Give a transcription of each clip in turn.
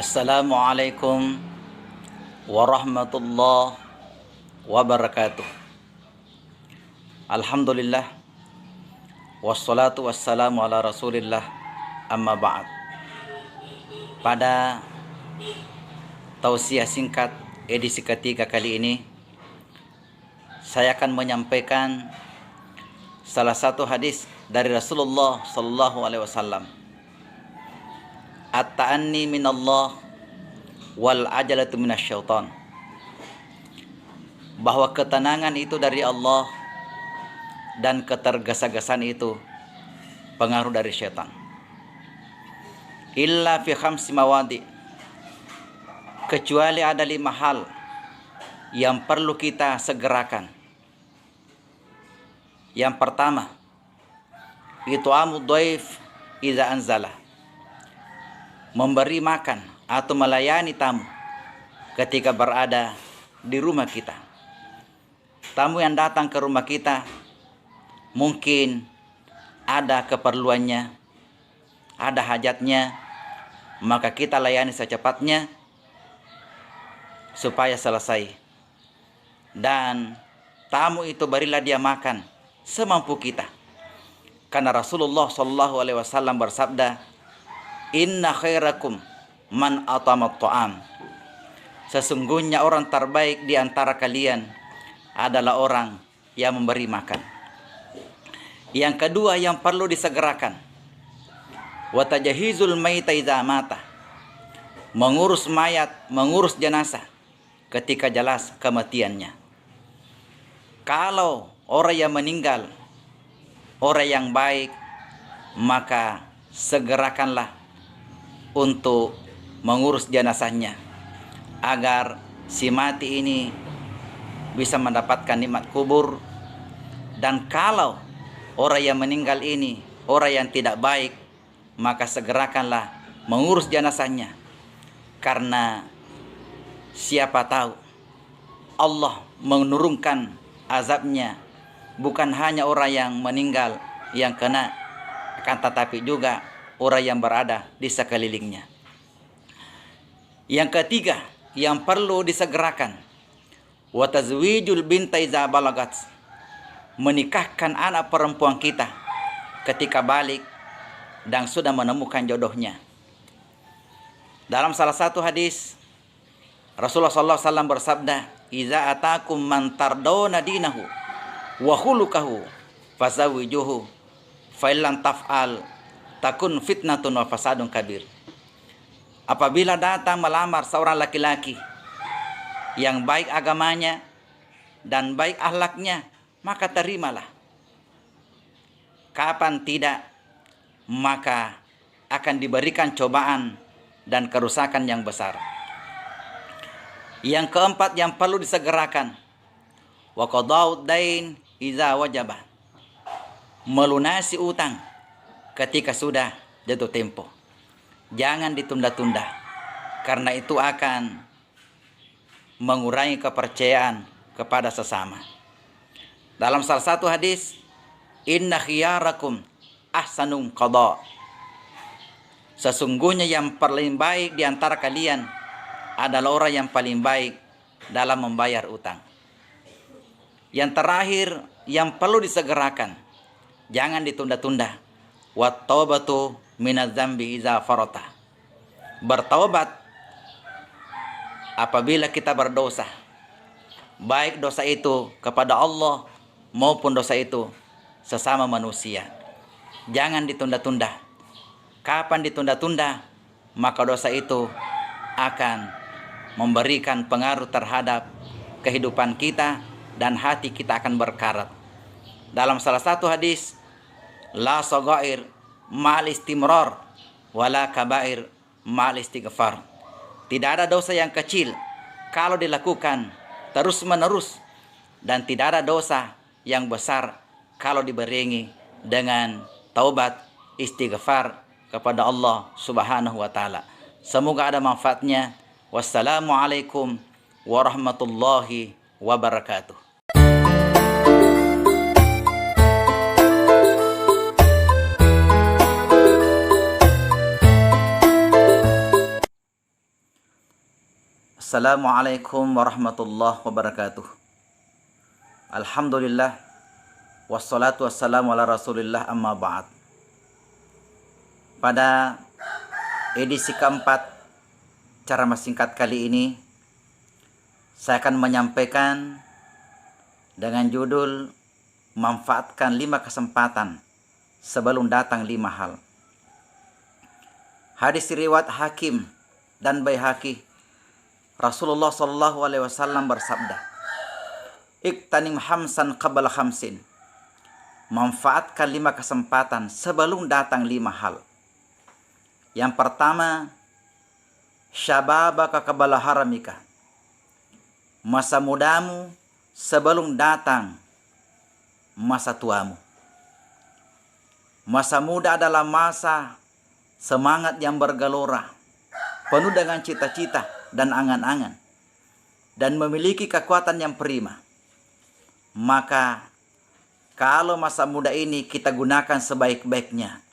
Assalamualaikum warahmatullahi wabarakatuh. Alhamdulillah wassalatu wassalamu ala rasulillah, amma ba'd. Pada tausiah singkat edisi ketiga kali ini, saya akan menyampaikan salah satu hadis dari Rasulullah sallallahu alaihi wasallam. At-ta'anni minallah wal ajalatu minasyaitan. Bahwa ketenangan itu dari Allah dan ketergesa-gesaan itu pengaruh dari syaitan. Illa fi khamsi mawadi, kecuali ada 5 hal yang perlu kita segerakan. Yang pertama, it'amu dhaif idza anzala, memberi makan atau melayani tamu ketika berada di rumah kita. Tamu yang datang ke rumah kita mungkin ada keperluannya, ada hajatnya, maka kita layani secepatnya supaya selesai. Dan tamu itu berilah dia makan semampu kita. Karena Rasulullah SAW bersabda, Inna khairakum man atamat ta'am. Sesungguhnya orang terbaik di antara kalian adalah orang yang memberi makan. Yang kedua yang perlu disegerakan, wa tajhizul maita idza mata, mengurus mayat, mengurus jenazah ketika jelas kematiannya. Kalau orang yang meninggal orang yang baik, maka segerakanlah untuk mengurus jenazahnya agar si mati ini bisa mendapatkan nikmat kubur. Dan kalau orang yang meninggal ini orang yang tidak baik, maka segerakanlah mengurus jenazahnya, karena siapa tahu Allah menurunkan azabnya bukan hanya orang yang meninggal yang kena, akan tetapi juga orang yang berada di sekelilingnya. Yang ketiga yang perlu disegerakan, wa tazwijul binti idza balagat, menikahkan anak perempuan kita ketika balik dan sudah menemukan jodohnya. Dalam salah satu hadis Rasulullah SAW bersabda, "Idza atakum man tardawna dinahu wa khuluquhu fazawijuhu, fa illam taf'al takun fitnatun wa fasadun kabir." Apabila datang melamar seorang laki-laki yang baik agamanya dan baik akhlaknya, maka terimalah. Kapan tidak, maka akan diberikan cobaan dan kerusakan yang besar. Yang keempat yang perlu disegerakan, wa qada'ud dain idza wajaba, melunasi utang ketika sudah jatuh tempo. Jangan ditunda-tunda, karena itu akan mengurangi kepercayaan kepada sesama. Dalam salah satu hadis, inna khiyarakum ahsanum qada, sesungguhnya yang paling baik di antara kalian adalah orang yang paling baik dalam membayar utang. Yang terakhir yang perlu disegerakan, jangan ditunda-tunda, wat taubatu minadz dzambi idza farata, bertaubat apabila kita berdosa, baik dosa itu kepada Allah maupun dosa itu sesama manusia. Jangan ditunda-tunda. Kapan ditunda-tunda, maka dosa itu akan memberikan pengaruh terhadap kehidupan kita dan hati kita akan berkarat. Dalam salah satu hadis, la sagair ma'al istimrar wala kabair ma'al istighfar. Tidak ada dosa yang kecil kalau dilakukan terus-menerus, dan tidak ada dosa yang besar kalau dibarengi dengan taubat, istighfar kepada Allah Subhanahu wa taala. Semoga ada manfaatnya. Wassalamualaikum warahmatullahi wabarakatuh. Assalamualaikum warahmatullahi wabarakatuh. Alhamdulillah, wassalatu wassalamu ala rasulillah, amma ba'd. Pada edisi keempat ceramah singkat kali ini, saya akan menyampaikan dengan judul manfaatkan 5 kesempatan sebelum datang 5 hal. Hadis riwayat Hakim dan Baihaqi, Rasulullah sallallahu alaihi wasallam bersabda, "Iktanim hamsan qabla khamsin." Manfaatkan 5 kesempatan sebelum datang 5 hal. Yang pertama, syababaka qabla haramika. Masa mudamu sebelum datang masa tuamu. Masa muda adalah masa semangat yang bergelora, penuh dengan cita-cita dan angan-angan, dan memiliki kekuatan yang prima. Maka kalau masa muda ini kita gunakan sebaik-baiknya,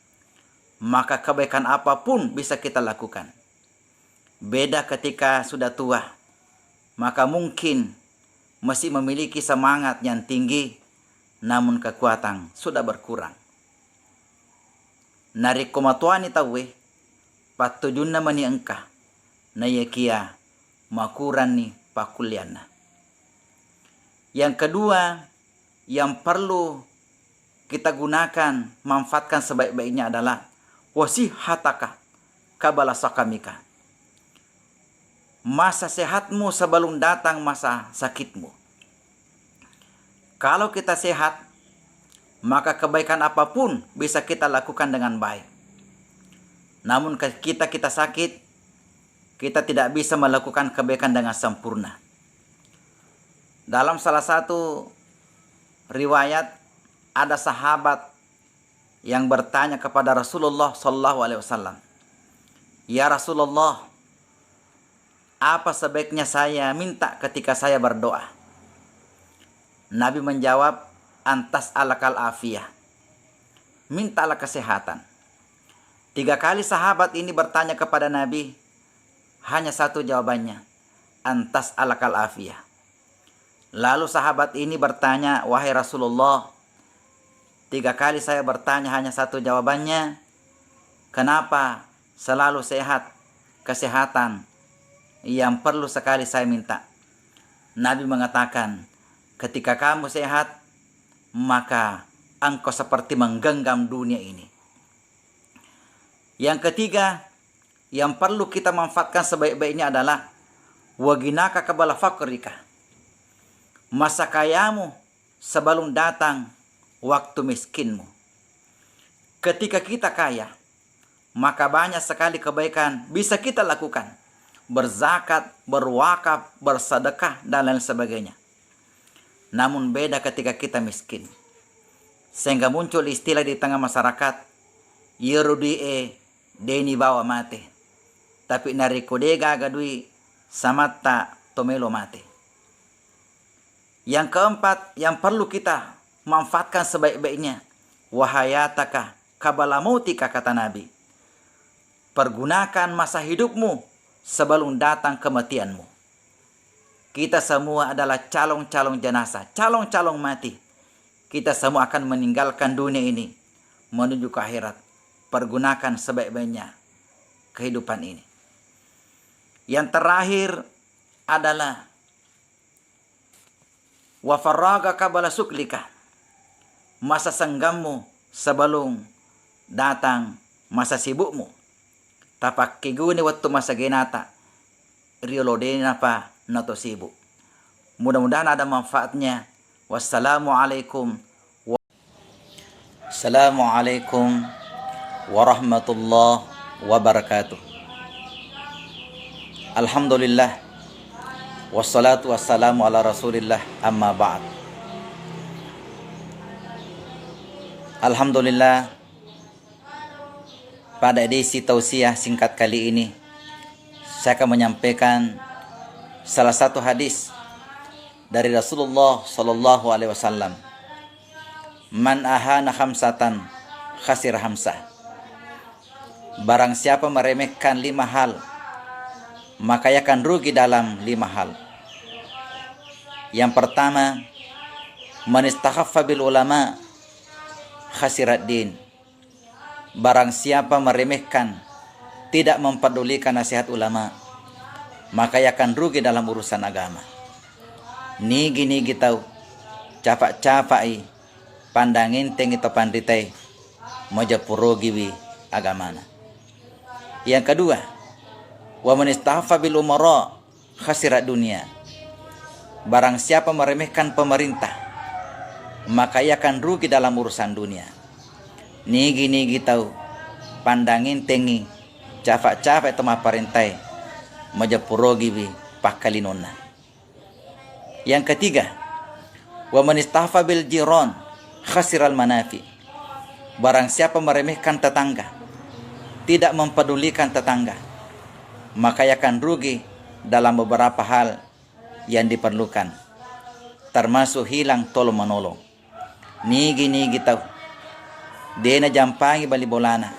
maka kebaikan apapun bisa kita lakukan. Beda ketika sudah tua, maka mungkin masih memiliki semangat yang tinggi, namun kekuatan sudah berkurang. Narik komatuani tawe patujunna mani engka na yakia makurani pakuliana. Yang kedua yang perlu kita gunakan, manfaatkan sebaik-baiknya adalah wasihataka qabala sakamika. Masa sehatmu sebelum datang masa sakitmu. Kalau kita sehat, maka kebaikan apapun bisa kita lakukan dengan baik. Namun kita sakit, kita tidak bisa melakukan kebaikan dengan sempurna. Dalam salah satu riwayat, ada sahabat yang bertanya kepada Rasulullah sallallahu alaihi wasallam, "Ya Rasulullah, apa sebaiknya saya minta ketika saya berdoa?" Nabi menjawab, "Antas alakal afiyah." Mintalah kesehatan. 3 kali sahabat ini bertanya kepada Nabi, hanya satu jawabannya, "Antas alakal afiyah." Lalu sahabat ini bertanya, "Wahai Rasulullah, 3 kali saya bertanya hanya satu jawabannya, kenapa selalu sehat, kesehatan yang perlu sekali saya minta?" Nabi mengatakan, ketika kamu sehat, maka engkau seperti menggenggam dunia ini. Yang ketiga, yang perlu kita manfaatkan sebaik-baiknya adalah waginaka qabla faqrika. Masa kayamu sebelum datang waktu miskinmu. Ketika kita kaya, maka banyak sekali kebaikan bisa kita lakukan. Berzakat, berwakaf, bersedekah, dan lain sebagainya. Namun beda ketika kita miskin. Sehingga muncul istilah di tengah masyarakat, "Yerudie deni bawa mate, tapi narikode gagadui samatta tomelo mate." Yang keempat yang perlu kita manfaatkan sebaik-baiknya, wahayataka qabala mautika, kata Nabi. Pergunakan masa hidupmu sebelum datang kematianmu. Kita semua adalah calon-calon jenazah, calon-calon mati. Kita semua akan meninggalkan dunia ini menuju ke akhirat. Pergunakan sebaik-baiknya kehidupan ini. Yang terakhir adalah wa farraga qabla suklika. Masa senggangmu sebelum datang masa sibukmu. Tapak kiguni waktu masa genata. Riolodeni apa nato sibuk. Mudah-mudahan ada manfaatnya. Wassalamualaikum warahmatullahi wabarakatuh. Alhamdulillah, wassalatu wassalamu ala rasulillah, amma ba'd. Alhamdulillah, pada edisi tausiah singkat kali ini, saya akan menyampaikan salah satu hadis dari Rasulullah sallallahu alaihi wasallam. Man ahana khamsatan khasir hamsah. Barang siapa meremehkan 5 hal, maka ia akan rugi dalam 5 hal. Yang pertama, man istakhaffa bil ulama khasirat din. Barang siapa meremehkan, tidak mempedulikan nasihat ulama, maka ia akan rugi dalam urusan agama. Nigi tahu capak-capai pandangin tengi to panditai mojapurogiwi agamana. Yang kedua, wa man istahfa bil umara khasirat dunia. Barang siapa meremehkan pemerintah, maka ia akan rugi dalam urusan dunia. Nigi tahu pandangin tengi capak-capai to maparintai mojapurogiwi pakalinonna. Yang ketiga, wa man istahfa bil jiran khasiral manafi. Barang siapa meremehkan tetangga, tidak mempedulikan tetangga, maka ia akan rugi dalam beberapa hal yang diperlukan, termasuk hilang tolong menolong. Nigi tahu dena jampangi bali bolana,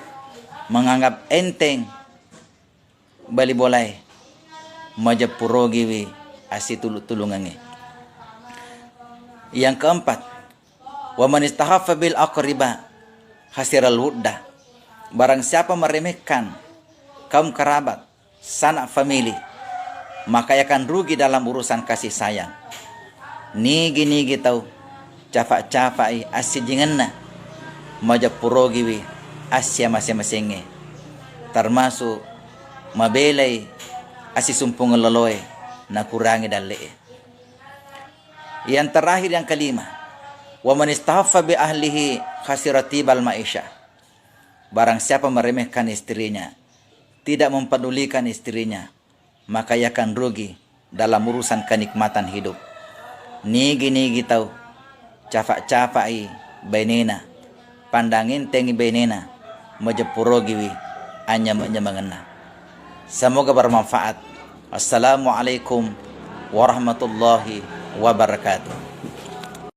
menganggap enteng bali bolai majapurogiwi asitulungangi. Yang keempat, wa man istahaffa bil aqriba hasiral wudda. Barang siapa meremehkan kaum kerabat, sanak famili, maka ia akan rugi dalam urusan kasih sayang. Nigi tahu capak-capai asijingenna majapurogiwi asya masing-masingnya, termasuk mabelai asisumpung loloe na kurangi dalle. Yang terakhir, yang kelima, wa man istahaffa bi ahlihi khasiratibal maisha. Barang siapa meremehkan istrinya, tidak mempedulikan istrinya, maka ia akan rugi dalam urusan kenikmatan hidup. Nigi tahu capak-capai benena, pandangin tengi benena majapurogiwi anya mengena. Semoga bermanfaat. Assalamualaikum warahmatullahi wabarakatuh.